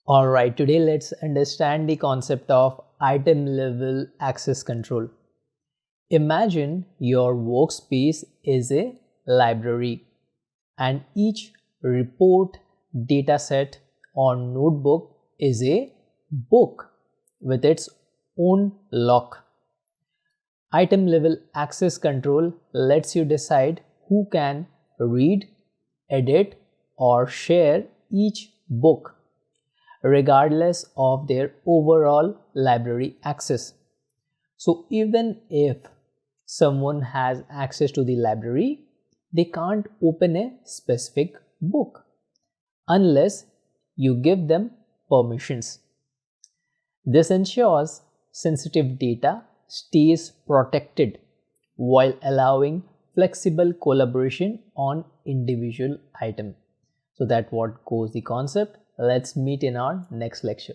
Alright, today let's understand the concept of item level access control. Imagine your workspace is a library and each report dataset or notebook is a book with its own lock. Item level access control lets you decide who can read, edit, or share each book regardless of their overall library access. So even if someone has access to the library, they can't open a specific book unless you give them permissions. This ensures sensitive data stays protected while allowing flexible collaboration on individual item. So that's what goes the concept. Let's meet in our next lecture.